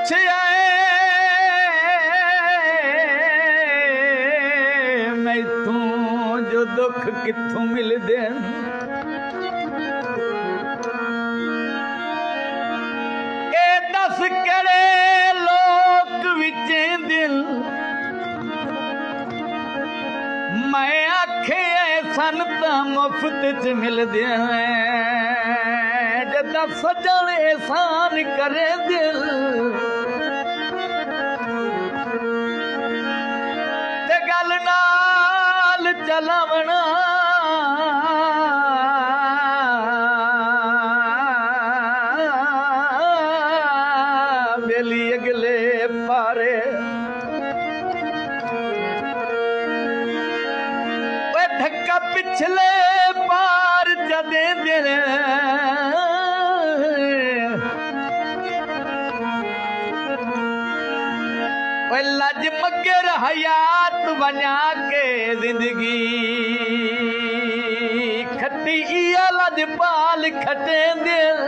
पुछया मैथों जो दुख कित्थों मिलदे ए दस केड़े लोक विचें दिल मैं आखे सन तां मुफ्त च मिलदे जदा सजण एहसान करे दिल ते गल नाल चलावना बेली अगले पारे धक्का पिछले पार जदे दिल लज मगर हयात बना के जिंदगी खटी इया लज पाल खटे दिल